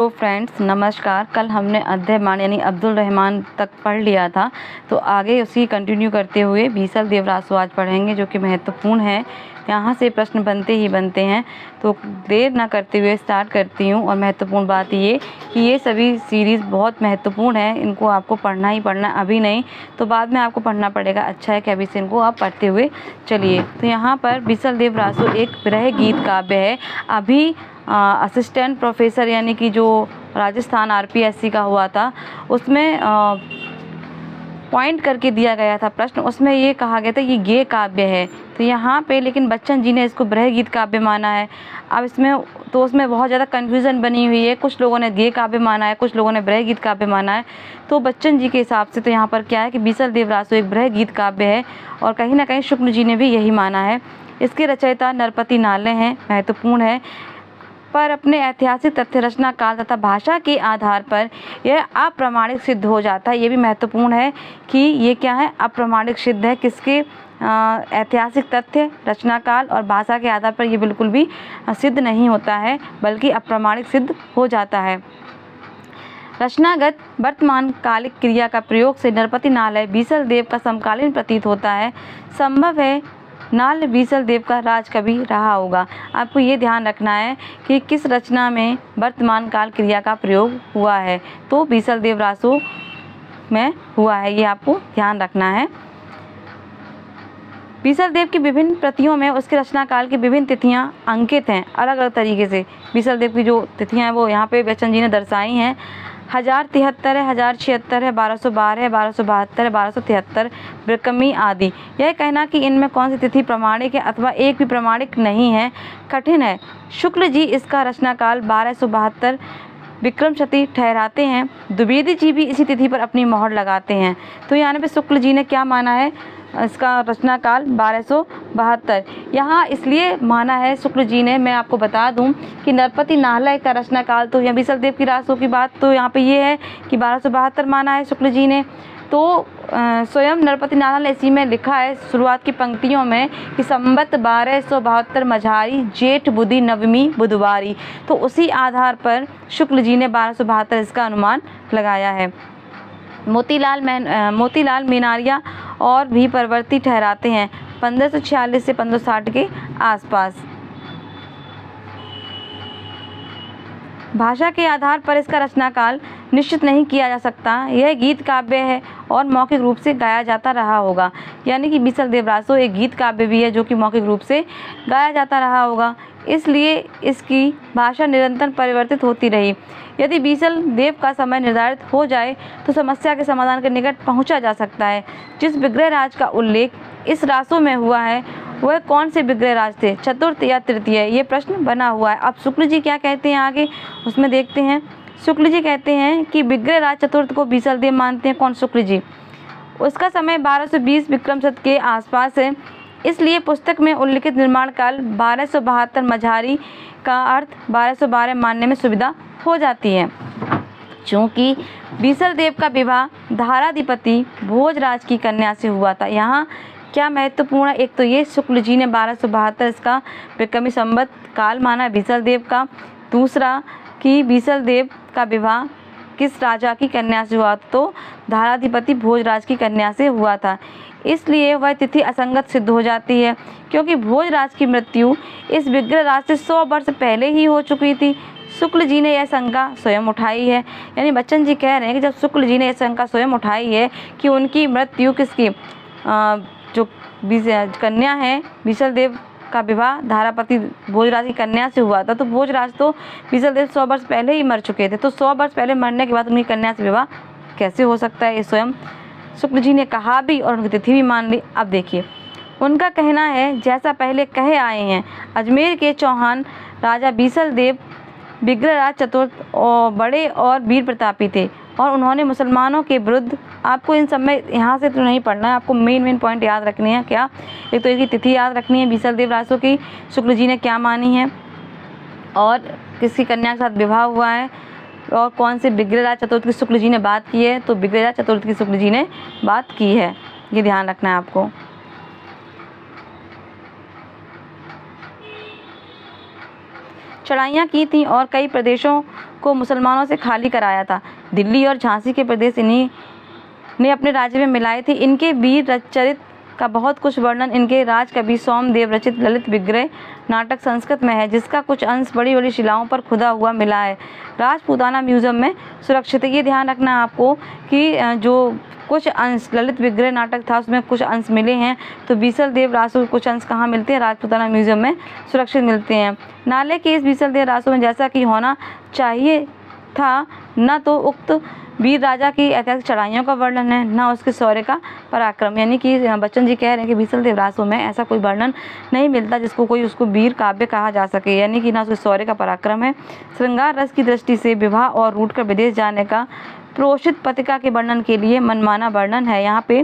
तो फ्रेंड्स नमस्कार। कल हमने अध्ययमान यानी अब्दुल रहमान तक पढ़ लिया था, तो आगे उसी कंटिन्यू करते हुए बीसल देव रासो आज पढ़ेंगे, जो कि महत्वपूर्ण है। यहाँ से प्रश्न बनते ही बनते हैं, तो देर ना करते हुए स्टार्ट करती हूँ। और महत्वपूर्ण बात ये कि ये सभी सीरीज़ बहुत महत्वपूर्ण है, इनको आपको पढ़ना ही पढ़ना, अभी नहीं तो बाद में आपको पढ़ना पड़ेगा। अच्छा है कि अभी से इनको आप पढ़ते हुए चलिए। तो यहाँ पर बीसल देव रासो एक विरह गीत काव्य है। अभी असिस्टेंट प्रोफेसर यानी कि जो राजस्थान आरपीएससी का हुआ था, उसमें पॉइंट करके दिया गया था प्रश्न, उसमें ये कहा गया था ये गे काव्य है। तो यहाँ पे लेकिन बच्चन जी ने इसको विरह गीत काव्य माना है। अब उसमें बहुत ज़्यादा कन्फ्यूज़न बनी हुई है, कुछ लोगों ने गे काव्य माना है, कुछ लोगों ने विरह गीत काव्य माना है। तो बच्चन जी के हिसाब से तो यहाँ पर क्या है कि बीसल देव रासो एक विरह गीत काव्य है, और कहीं ना कहीं शुक्ल जी ने भी यही माना है। इसके रचयिता नरपति नाले हैं, महत्वपूर्ण है। पर अपने ऐतिहासिक तथ्य, रचना काल तथा भाषा के आधार पर यह अप्रामाणिक सिद्ध हो जाता है। ये भी महत्वपूर्ण है कि ये क्या है, अप्रामाणिक सिद्ध है। किसके ऐतिहासिक तथ्य, रचना काल और भाषा के आधार पर ये बिल्कुल भी सिद्ध नहीं होता है, बल्कि अप्रामाणिक सिद्ध हो जाता है। रचनागत वर्तमान कालिक क्रिया का प्रयोग से नरपति नालय बीसल देव का समकालीन प्रतीत होता है। संभव है नाल बीसल देव का राजकवि रहा होगा। आपको ये ध्यान रखना है कि किस रचना में वर्तमान काल क्रिया का प्रयोग हुआ है, तो बीसल देव रासो में हुआ है, ये आपको ध्यान रखना है। बीसल देव की विभिन्न प्रतियों में उसके रचना काल की विभिन्न तिथियां अंकित हैं अलग अलग तरीके से। बीसल देव की जो तिथियां हैं वो यहाँ पे बच्चन जी ने दर्शाई हैं। 1073 है, 1076 है, 1212 है, 1272 है, 1273 ब्रकमी आदि। यह कहना कि इनमें कौन सी तिथि प्रमाणिक है अथवा एक भी प्रमाणिक नहीं है कठिन है। शुक्ल जी इसका रचना काल 1272 विक्रम शती ठहराते हैं। द्विवेदी जी भी इसी तिथि पर अपनी मोहर लगाते हैं। तो यहाँ पे शुक्ल जी ने क्या माना है, इसका रचना काल 1272 यहाँ इसलिए माना है शुक्ल जी ने। मैं आपको बता दूं कि नरपति नालय का रचना काल, तो यहाँ बीसल देव की रासो की बात तो यहाँ पे ये है कि 1272 माना है शुक्ल जी ने। तो स्वयं नरपति नालय ने इसी में लिखा है शुरुआत की पंक्तियों में कि संबत 1272 मझारी जेठ बुधि नवमी बुधवारी। तो उसी आधार पर शुक्ल जी ने 1272 इसका अनुमान लगाया है। मोतीलाल मीनारिया और भी परवर्ती ठहराते हैं 1546 से 1560 के आसपास। भाषा के आधार पर इसका रचनाकाल निश्चित नहीं किया जा सकता। यह गीत काव्य है और मौखिक रूप से गाया जाता रहा होगा। यानी कि बीसल देव रासो एक गीत काव्य भी है जो कि मौखिक रूप से गाया जाता रहा होगा, इसलिए इसकी भाषा निरंतर परिवर्तित होती रही। यदि बीसल देव का समय निर्धारित हो जाए तो समस्या के समाधान के निकट पहुंचा जा सकता है। जिस विग्रह राज का उल्लेख इस रासो में हुआ है वह कौन से विग्रह राज थे, चतुर्थ या तृतीय, ये प्रश्न बना हुआ है। अब शुक्ल जी क्या कहते हैं आगे उसमें देखते हैं। शुक्ल जी कहते हैं कि विग्रह राज चतुर्थ को बीसल देव मानते हैं। कौन, शुक्ल जी। उसका समय 1220 विक्रम शत के आसपास है, इसलिए पुस्तक में उल्लिखित निर्माण काल 1272 मझारी का अर्थ 1212 मानने में सुविधा हो जाती है। चूँकि बीसल देव का विवाह धाराधिपति भोजराज की कन्या से हुआ था। यहाँ क्या महत्वपूर्ण है, एक तो ये शुक्ल जी ने 1272 इसका विक्रमी संवत काल माना है बीसल देव का। दूसरा कि बीसल देव का विवाह किस राजा की कन्या से हुआ, तो धाराधिपति भोजराज की कन्या से हुआ था, इसलिए वह तिथि असंगत सिद्ध हो जाती है, क्योंकि भोजराज की मृत्यु इस विग्रह राज से 100 वर्ष पहले ही हो चुकी थी। शुक्ल जी ने यह शंका स्वयं उठाई है। यानी बच्चन जी कह रहे हैं कि जब शुक्ल जी ने यह शंका स्वयं उठाई है कि उनकी मृत्यु किसकी, जो कन्या है बीसल देव का विवाह धारापति भोजराज की कन्या से हुआ था, तो भोजराज तो बीसल देव 100 वर्ष पहले ही मर चुके थे, तो 100 वर्ष पहले मरने के बाद उनकी कन्या से विवाह कैसे हो सकता है, ये स्वयं शुक्ल जी ने कहा भी और उनकी तिथि भी मान ली। अब देखिए उनका कहना है, जैसा पहले कहे आए हैं, अजमेर के चौहान राजा बीसल देव विग्रह राज चतुर्थ और बड़े और वीर प्रतापी थे, और उन्होंने मुसलमानों के विरुद्ध, आपको इन सब में यहाँ से तो नहीं पढ़ना है, आपको मेन पॉइंट याद रखनी है। क्या, एक तो इसकी तिथि याद रखनी है बीसल देव रासो की, शुक्ल जी ने क्या मानी है और किसकी कन्या के साथ विवाह हुआ है, और कौन से विग्रह राज चतुर्थ की शुक्ल जी ने बात की है, तो विग्रह राज चतुर्थ की शुक्ल जी ने बात की है, ये ध्यान रखना है आपको। चढ़ाइयाँ की थीं और कई प्रदेशों को मुसलमानों से खाली कराया था। दिल्ली और झांसी के प्रदेश इन्हीं ने अपने राज्य में मिलाए थे। इनके वीर चरित्र का बहुत कुछ वर्णन इनके राजकवि सोमदेव रचित ललित विग्रह नाटक संस्कृत में है, जिसका कुछ अंश बड़ी बड़ी शिलाओं पर खुदा हुआ मिला है। राजपूताना म्यूजियम में सुरक्षित है। ये ध्यान रखना आपको कि जो कुछ अंश ललित विग्रह नाटक था उसमें कुछ अंश मिले हैं, तो बीसल देव रासो के कुछ अंश कहाँ मिलते हैं? राजपूताना म्यूजियम में सुरक्षित मिलते हैं। नाले के इस बीसल देव रासो में जैसा कि होना चाहिए था, न तो उक्त वीर राजा की ऐतिहासिक चढ़ाइयों का वर्णन है, न उसके शौर्य का पराक्रम। यानी कि बच्चन जी कह रहे हैं कि बीसल देव रासो में ऐसा कोई वर्णन नहीं मिलता जिसको कोई उसको वीर काव्य कहा जा सके, यानी कि ना उसके शौर्य का पराक्रम है। श्रृंगार रस की दृष्टि से विवाह और रूट कर विदेश जाने का प्रोषित पतिका के वर्णन के लिए मनमाना वर्णन है। यहाँ पे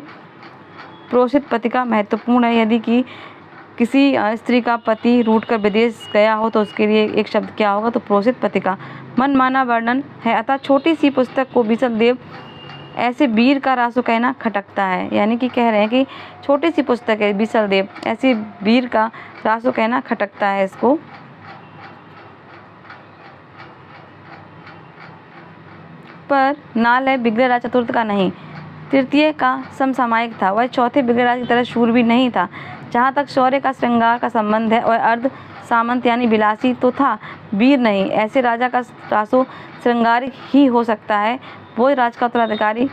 प्रोषित पतिका महत्वपूर्ण है। यदि कि किसी स्त्री का पति रूट कर विदेश गया हो तो उसके लिए एक शब्द क्या होगा? तो प्रोषित पतिका। मनमाना वर्णन है। अतः छोटी सी पुस्तक को बीसल देव ऐसे वीर का रासो कहना खटकता है। यानी कि कह रहे हैं कि छोटी सी पुस्तक है बीसल देव, ऐसे वीर का रासो कहना खटकता है इसको। पर नाल है विग्रह राज चतुर्थ का नहीं, तृतीय का समसामयिक था। वह चौथे विग्रह राज की तरह शूर भी नहीं था। जहाँ तक शौर्य का श्रृंगार का संबंध है, वह अर्ध सामंत यानी विलासी तो था, वीर नहीं। ऐसे राजा का रासो श्रृंगारिक ही हो सकता है। भोजराज का उत्तराधिकारी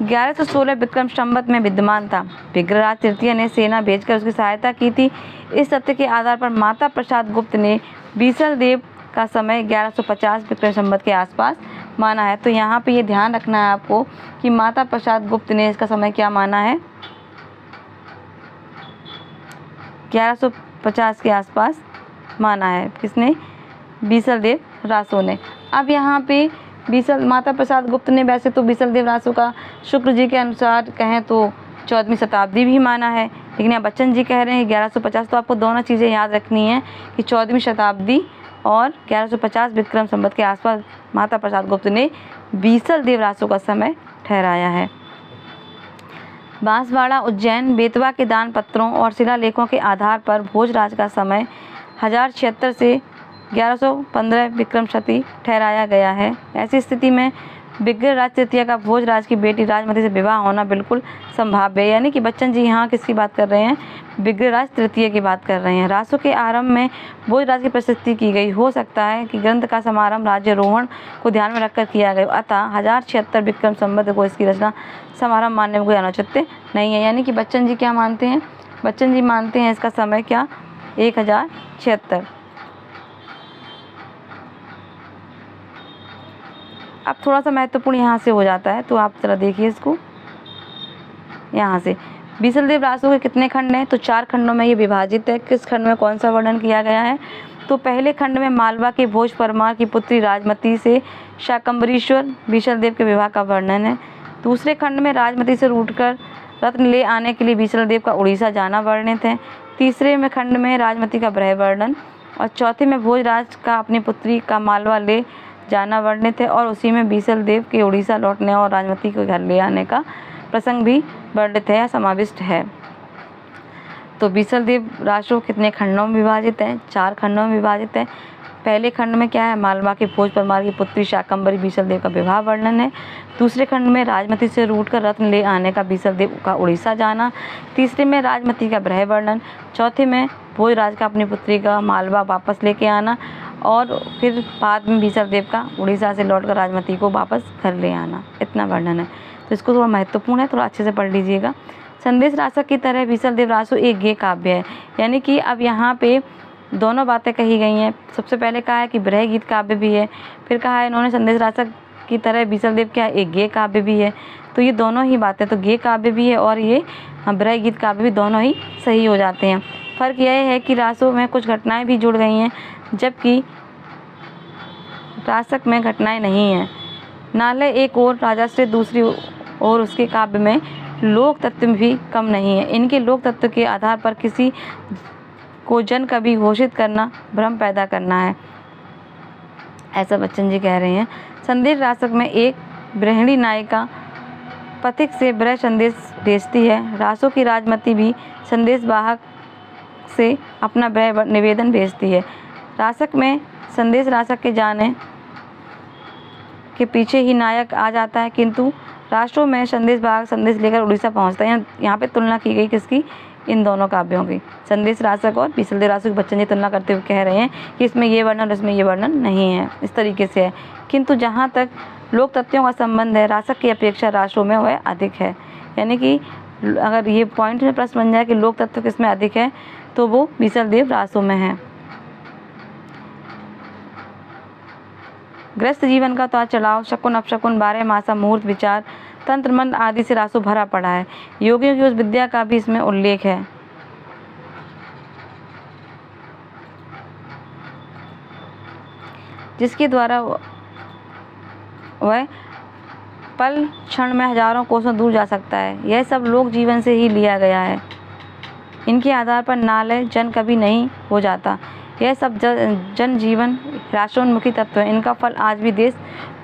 1116 विक्रम संवत में विद्यमान था। विग्रहराज तृतीय ने सेना भेजकर उसकी सहायता की थी। इस तथ्य के आधार पर माता प्रसाद गुप्त ने बीसल देव का समय 1150 विक्रम संवत के आसपास माना है। तो यहाँ पे ये ध्यान रखना है आपको कि माता प्रसाद गुप्त ने इसका समय क्या माना है? 1150 के आसपास माना है। किसने? बीसल देव रासो ने। अब यहाँ पे माता प्रसाद गुप्त ने वैसे तो बीसल देव रासो का शुक्र जी के अनुसार कहें तो 14वीं शताब्दी भी माना है, लेकिन यहाँ बच्चन जी कह रहे हैं 1150। तो आपको दोनों चीज़ें याद रखनी है कि 14वीं शताब्दी और 1150 विक्रम संवत के आसपास माता प्रसाद गुप्त ने बीसल देव रासो का समय ठहराया है। बांसवाड़ा, उज्जैन, बेतवा के दान पत्रों और शिलालेखों के आधार पर भोजराज का समय 1076 से 1115 विक्रम शती ठहराया गया है। ऐसी स्थिति में विग्रहराज तृतीय का भोजराज की बेटी राजमती से विवाह होना बिल्कुल संभाव्य है। यानी कि बच्चन जी यहाँ किसकी बात कर रहे हैं? विग्रहराज तृतीय की बात कर रहे हैं। रासो के आरंभ में भोजराज की प्रशस्ति की गई। हो सकता है कि ग्रंथ का समारंभ राज्यारोहण को ध्यान में रखकर किया गया, अतः 1076 विक्रम संवत को इसकी रचना समारंभ मानने में कोई अनौचित्य नहीं है। यानी कि बच्चन जी क्या मानते हैं? बच्चन जी मानते हैं इसका समय क्या? 1076। अब थोड़ा सा महत्वपूर्ण यहाँ से हो जाता है, तो आप जरा देखिए इसको। यहाँ से बीसल देव रासो के कितने खंड हैं? तो 4 खंडों में ये विभाजित है। किस खंड में कौन सा वर्णन किया गया है? तो पहले खंड में मालवा के भोज परमार की पुत्री राजमती से शाकंभरीश्वर बीसल देव के विवाह का वर्णन है। दूसरे खंड में राजमती से रूठकर रत्न ले आने के लिए बीसल देव का उड़ीसा जाना वर्णित है। तीसरे में खंड में राजमती का ब्रह वर्णन, और चौथे में भोजराज का अपनी पुत्री का मालवा ले जाना वर्णित है, और उसी में बीसल देव के उड़ीसा लौटने और राजमती को घर ले आने का प्रसंग भी वर्णित है या समाविष्ट है। तो बीसल देव रासो कितने खंडों में विभाजित है? 4 खंडों में विभाजित है। पहले खंड में क्या है? मालवा के भोज परमार की पुत्री शाकंभरी बीसल देव का विवाह वर्णन है। दूसरे खंड में राजमती से रूठकर रत्न ले आने का बीसल देव का उड़ीसा जाना। तीसरे में राजमती का ब्रह वर्णन। चौथे में भोजराज का अपनी पुत्री का मालवा वापस लेके आना, और फिर बाद में बीसल देव का उड़ीसा से लौटकर राजमती को वापस घर ले आना। इतना वर्णन है, तो इसको थोड़ा महत्वपूर्ण है, थोड़ा अच्छे से पढ़ लीजिएगा। संदेश रासक की तरह बीसल देव रासो एक गेय काव्य है। यानी कि अब यहाँ पे दोनों बातें कही गई हैं। सबसे पहले कहा है कि ब्रह गीत काव्य भी है, फिर कहा है इन्होंने संदेश रासक की तरह बीसल देव क्या एक गेय काव्य भी है। तो ये दोनों ही बातें, तो गेय काव्य भी है और ये ब्रह गीत काव्य भी, दोनों ही सही हो जाते हैं। फ़र्क यह है कि रासो में कुछ घटनाएं भी जुड़ गई हैं, जबकि रासक में घटनाएं नहीं हैं। नालय एक और, राजाश्रय दूसरी और, उसके काव्य में लोक तत्व भी कम नहीं है। इनके लोक तत्व के आधार पर किसी को जन कवि घोषित करना भ्रम पैदा करना है, ऐसा बच्चन जी कह रहे हैं। संदेश रासक में एक गृहिणी नायिका पथिक से ब्रह संदेश भेजती है। रासो की राजमती भी संदेश वाहक से अपना ब्रह निवेदन भेजती है। रासक में संदेश रासक के जाने के पीछे ही नायक आ जाता है, किंतु राष्ट्रों में संदेश भाग संदेश लेकर उड़ीसा पहुंचता है। यहाँ पे तुलना की गई किसकी? इन दोनों काव्यों की, संदेश रासक और बीसल देव रासो की। बच्चन जी तुलना करते हुए कह रहे हैं कि इसमें ये वर्णन और इसमें ये वर्णन नहीं है, इस तरीके से है। किंतु जहाँ तक लोक तथ्यों का संबंध है, रासक की अपेक्षा राष्ट्रों में वह अधिक है। यानी कि अगर ये पॉइंट में प्रश्न बन जाए कि लोक तत्व किसमें अधिक है, तो वो बीसल देव रासो में है। ग्रस्त जीवन का उतार चढ़ाव, शकुन अपशकुन, 12 मासा, मुहूर्त, विचार, तंत्र मंत्र आदि से रासो भरा पड़ा है। योगियों की उस विद्या का भी इसमें उल्लेख है, जिसके द्वारा वह पल क्षण में हजारों कोसों दूर जा सकता है। यह सब लोक जीवन से ही लिया गया है। इनके आधार पर नालय जन कभी नहीं हो जाता। यह सब जन जीवन राष्ट्रोन्मुखी तत्व है। इनका फल आज भी देश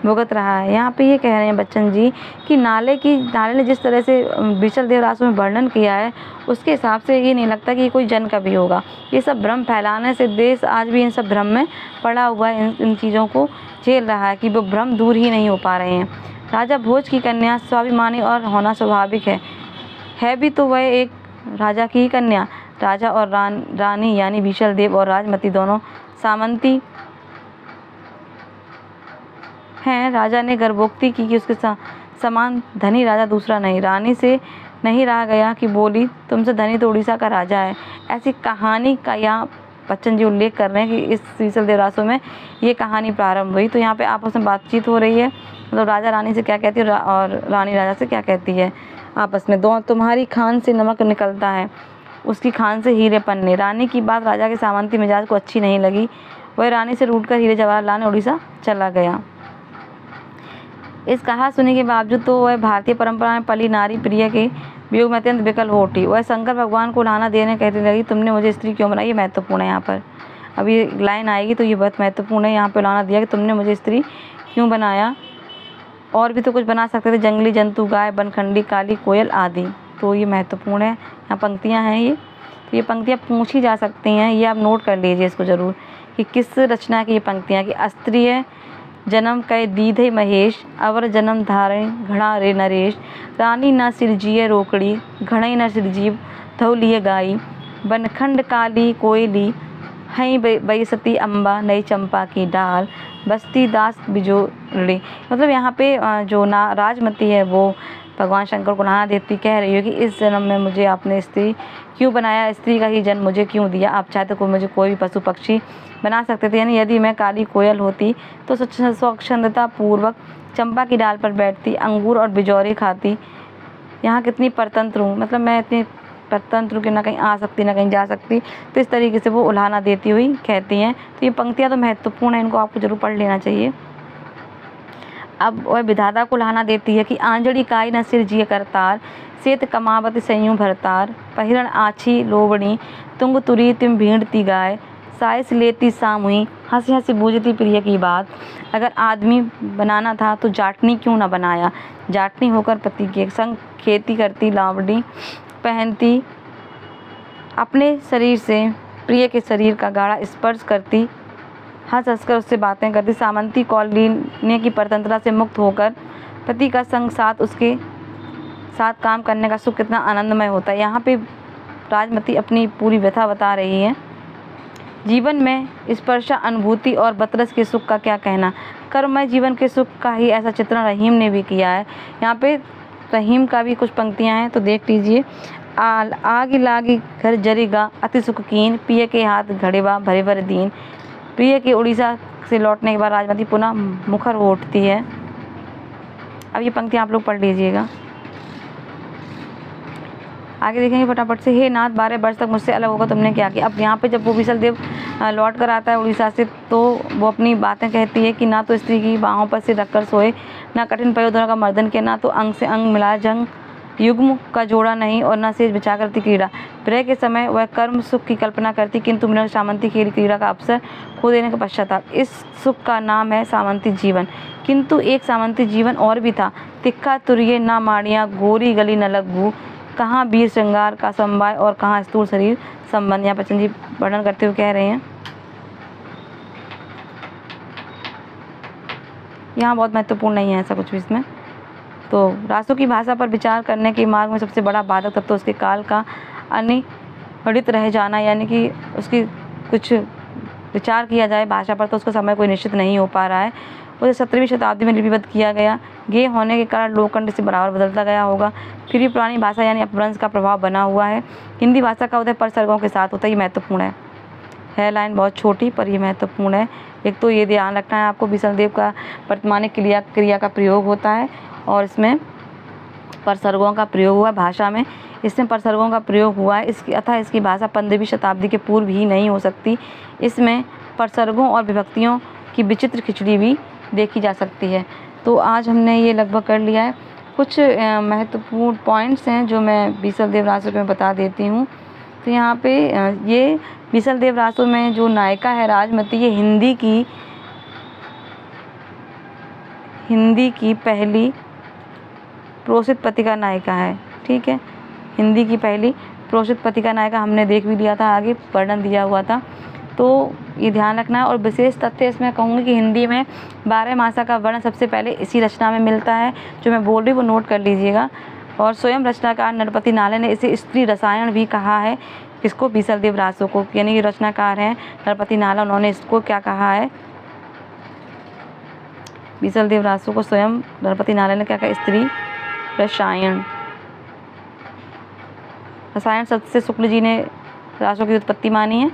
भुगत रहा है। यहाँ पे ये कह रहे हैं बच्चन जी कि नाले ने जिस तरह से बीसल देव रासो में वर्णन किया है, उसके हिसाब से ये नहीं लगता कि कोई जन कभी होगा। ये सब भ्रम फैलाने से देश आज भी इन सब भ्रम में पड़ा हुआ है, इन चीज़ों को झेल रहा है कि वो भ्रम दूर ही नहीं हो पा रहे हैं। राजा भोज की कन्या स्वाभिमानी और होना स्वाभाविक है भी तो वह एक राजा की ही कन्या। राजा और रानी यानी बीसल देव और राजमती दोनों सामंती हैं। राजा ने गर्भोक्ति की कि उसके समान धनी राजा दूसरा नहीं। रानी से नहीं रहा गया कि बोली, तुमसे धनी तो उड़ीसा का राजा है। ऐसी कहानी का यहाँ बच्चन जी उल्लेख कर रहे हैं कि इस बीसल देव रासो में ये कहानी प्रारंभ हुई। तो यहाँ पे आपस में बातचीत हो रही है, मतलब राजा रानी से क्या कहती है और रानी राजा से क्या कहती है आपस में। दो, तुम्हारी खान से नमक निकलता है, उसकी खान से हीरे पन्ने। रानी की बात राजा के सामंती मिजाज को अच्छी नहीं लगी। वह रानी से रूठकर हीरे जवाहर लाने उड़ीसा चला गया। इस कहा सुनी के बावजूद तो वह भारतीय परंपरा में पली नारी प्रिय के वियोग में अत्यंत विकल हो उठी। वह शंकर भगवान को उल्हाना देने कहने लगी, तुमने मुझे स्त्री क्यों बनाई? ये महत्वपूर्ण है। यहाँ पर अब ये लाइन आएगी तो ये बहुत महत्वपूर्ण है। यहाँ पे उल्हाना दिया कि तुमने मुझे स्त्री क्यों बनाया। और भी तो कुछ बना सकते थे, जंगली जंतु, गाय, बनखंडी, काली, कोयल आदि। तो ये महत्वपूर्ण है, यहाँ पंक्तियाँ हैं ये। तो ये पंक्तियाँ पूछी जा सकती हैं, ये आप नोट कर लीजिए इसको ज़रूर कि किस रचना की ये पंक्तियाँ कि अस्त्रीय जन्म कै दीधे महेश, अवर जन्म धारण घड़ा रे नरेश। रानी न सिरजिए रोकड़ी, घड़ई न सिरजीव धौलिए गाई। बनखंड काली कोयली, हई बैसती अम्बा, नई चंपा की डाल, बस्ती दास बिजोड़ी। मतलब यहाँ पे जो राजमती है वो भगवान शंकर को नहा देती, कह रही है कि इस जन्म में मुझे आपने स्त्री क्यों बनाया, स्त्री का ही जन्म मुझे क्यों दिया। आप चाहते को मुझे कोई भी पशु पक्षी बना सकते थे, यानी यदि मैं काली कोयल होती तो स्वच्छंदता पूर्वक चंपा की डाल पर बैठती, अंगूर और बिजौरी खाती। यहाँ कितनी परतंत्र हूँ, मतलब मैं इतनी परतंत्र हूँ कि ना कहीं आ सकती ना कहीं जा सकती। तो इस तरीके से वो उल्हाना देती हुई कहती हैं। तो ये पंक्तियाँ तो महत्वपूर्ण है, इनको आपको जरूर पढ़ लेना चाहिए। अब वह विधाता को उल्हाना देती है कि आंजड़ी काई न सिर जिय करतार, सेत कमावत संयू भरतार। पहिरण आछी लोबणी, तुंग तुरी तिम भीड़ती गाय, साइस लेती सामुई, हंसी हंसी बूझती प्रिय की बात। अगर आदमी बनाना था तो जाटनी क्यों ना बनाया। जाटनी होकर पति के संग खेती करती, लावड़ी पहनती, अपने शरीर से प्रिय के शरीर का गाढ़ा स्पर्श करती, हंस हंसकर उससे बातें करती। सामंती कौलीन्य की परतंत्रता से मुक्त होकर पति का संग साथ उसके साथ काम करने का सुख कितना आनंदमय होता है। यहाँ पे राजमती अपनी पूरी व्यथा बता रही है। जीवन में स्पर्शा अनुभूति और बतरस के सुख का क्या कहना। कर्ममय जीवन के सुख का ही ऐसा चित्रण रहीम ने भी किया है। यहाँ पे रहीम का भी कुछ पंक्तियाँ हैं तो देख लीजिए। आग लागी घर जरेगा, अति सुख कीन, पिय के हाथ घड़ेबा भरे भरे दीन। प्रिय के उड़ीसा से लौटने के बाद राजमती पुनः मुखर हो उठती है। अब ये पंक्तियाँ आप लोग पढ़ लीजिएगा। आगे देखेंगे फटाफट से। हे नाथ, 12 वर्ष तक मुझसे अलग होकर तुमने क्या किया। अब यहाँ पे जब वो बीसल देव लौट कर आता है उड़ीसा से, तो वो अपनी बातें कहती है कि ना तो स्त्री की बाहों पर सिर रखकर सोए, ना कठिन पयोधनों का मर्दन किया, ना तो अंग से अंग मिला जंग युग्म का जोड़ा नहीं, और न सेज बिछा करती क्रीड़ा। विरह के समय वह कर्म सुख की कल्पना करती, किंतु मिलन सामंती खेल क्रीड़ा का अवसर खो देने के पश्चाताप। इस सुख का नाम है सामंती जीवन। किंतु एक सामंती जीवन और भी था। तिक्का तुरिये ना माड़ियाँ, गोरी गली न लगू, कहाँ वीर श्रृंगार का समवाय और कहाँ स्थूल शरीर संबंध। यहाँ बच्चन जी वर्णन करते हुए कह रहे हैं यहाँ बहुत महत्वपूर्ण नहीं है ऐसा कुछ भी इसमें। तो रासों की भाषा पर विचार करने के मार्ग में सबसे बड़ा बाधक तब तो उसके काल का अनिर्णित रह जाना, यानी कि उसकी कुछ विचार किया जाए भाषा पर तो उसका समय कोई निश्चित नहीं हो पा रहा है। उसे 17वीं शताब्दी में लिपिबद्ध किया गया, गे होने के कारण लोकखंड से बराबर बदलता गया होगा। फिर भी पुरानी भाषा यानी अपभ्रंश का प्रभाव बना हुआ है। हिंदी भाषा का उदय परसर्गों के साथ होता है, ये महत्वपूर्ण है लाइन बहुत छोटी पर ये महत्वपूर्ण है। एक तो ये ध्यान रखना है आपको, विसर्देव का वर्तमानिक क्रिया का प्रयोग होता है और इसमें परसर्गों का प्रयोग हुआ भाषा में, इसमें परसर्गों का प्रयोग हुआ है। इसकी भाषा 15वीं शताब्दी के पूर्व ही नहीं हो सकती। इसमें परसर्गों और विभक्तियों की विचित्र खिचड़ी भी देखी जा सकती है। तो आज हमने ये लगभग कर लिया है। कुछ महत्वपूर्ण पॉइंट्स हैं जो मैं बीसलदेव रासो में बता देती हूँ। तो यहाँ पे ये बीसलदेव रासो में जो नायिका है राजमती, ये हिंदी की पहली प्रोसित पत्रिका नायिका है। ठीक है, हिंदी की पहली प्रोसित पत्रिका नायिका हमने देख भी लिया था, आगे वर्णन दिया हुआ था। तो ये ध्यान रखना है। और विशेष तथ्य इसमें कहूँगी कि हिंदी में 12 मासा का वर्ण सबसे पहले इसी रचना में मिलता है, जो मैं बोल रही हूँ वो नोट कर लीजिएगा। और स्वयं रचनाकार नरपति नाले ने इसे स्त्री रसायन भी कहा है। किसको? बीसलदेव रासो को, यानी कि रचनाकार हैं नरपति नाला, उन्होंने इसको क्या कहा है? बीसलदेव रासो को स्वयं नरपति नाला ने क्या कहा? स्त्री रसायन। रसायन शब्द से शुक्ल जी ने रासो की उत्पत्ति मानी है,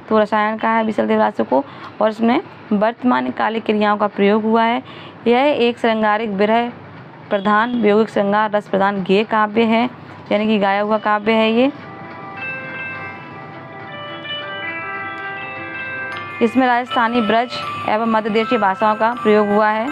तो रसायन कहा है बीसलदेव रासो को। और इसमें वर्तमान कालिक क्रियाओं का प्रयोग हुआ है। यह एक श्रृंगारिक विरह प्रधान वियोगिक श्रृंगार रस प्रधान गेय काव्य है, यानी कि गाया हुआ काव्य है ये। इसमें राजस्थानी, ब्रज एवं मध्य देशीय भाषाओं का प्रयोग हुआ है।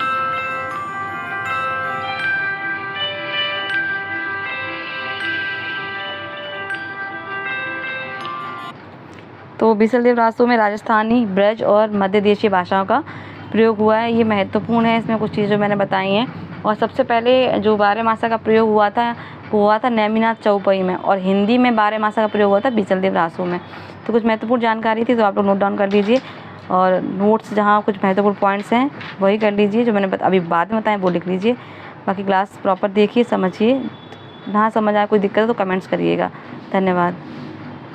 तो बीसलदेव रासो में राजस्थानी, ब्रज और मध्य देशीय भाषाओं का प्रयोग हुआ है, ये महत्वपूर्ण है। इसमें कुछ चीज़ें मैंने बताई हैं। और सबसे पहले जो 12 मासा का प्रयोग हुआ था वो हुआ था नेमिनाथ चौपई में, और हिंदी में 12 मासा का प्रयोग हुआ था बीसलदेव रासो में। तो कुछ महत्वपूर्ण जानकारी थी, तो आप लोग नोट डाउन कर लीजिए। और नोट्स जहाँ कुछ महत्वपूर्ण पॉइंट्स हैं वही कर लीजिए, जो मैंने अभी बाद में बताएं वो लिख लीजिए। बाकी क्लास प्रॉपर देखिए, समझिए। ना समझ आए कोई दिक्कत है तो कमेंट्स करिएगा। धन्यवाद।